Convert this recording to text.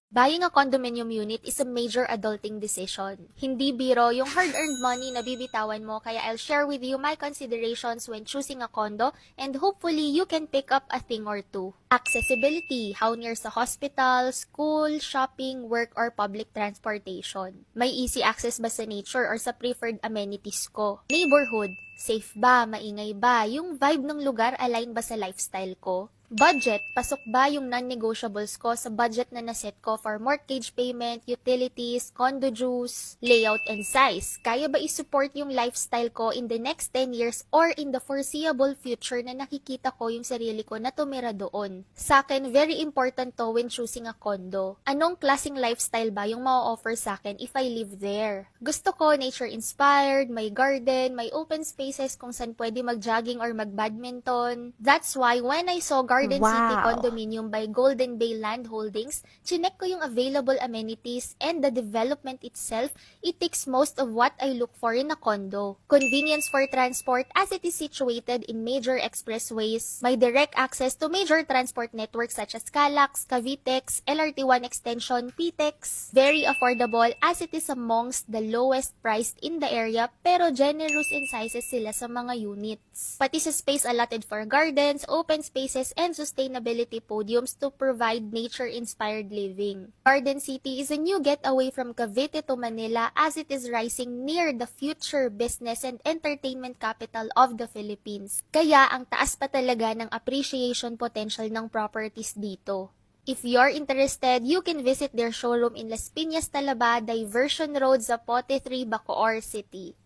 Buying a condominium unit is a major adulting decision. Hindi biro yung hard-earned money na bibitawan mo, kaya I'll share with you my considerations when choosing a condo and hopefully you can pick up a thing or two. Accessibility, how near sa hospital, school, shopping, work, or public transportation. May easy access ba sa nature or sa preferred amenities ko? Neighborhood, safe ba, maingay ba, yung vibe ng lugar align ba sa lifestyle ko? Budget, pasok ba yung non-negotiables ko sa budget na naset ko for mortgage payment, utilities, condo dues, layout and size? Kaya ba isupport yung lifestyle ko in the next 10 years or in the foreseeable future na nakikita ko yung sarili ko na tumira doon? Sa akin, very important to when choosing a condo. Anong klaseng lifestyle ba yung ma-offer sa akin if I live there? Gusto ko nature-inspired, may garden, may open spaces kung saan pwede mag-jogging or mag-badminton. That's why when I saw Garden City Wow! Condominium by Golden Bay Land Holdings, chinek ko yung available amenities and the development itself. It ticks most of what I look for in a condo. Convenience for transport as it is situated in major expressways. May direct access to major transport networks such as Calax, Cavitex, LRT1 Extension, PTEX. Very affordable as it is amongst the lowest priced in the area pero generous in sizes sila sa mga units. Pati sa space allotted for gardens, open spaces, and sustainability podiums to provide nature-inspired living. Garden City is a new getaway from Cavite to Manila as it is rising near the future business and entertainment capital of the Philippines. Kaya ang taas pa talaga ng appreciation potential ng properties dito. If you're interested, you can visit their showroom in Las Piñas, Talaba, Diversion Road, Zapote 3, Bacoor City.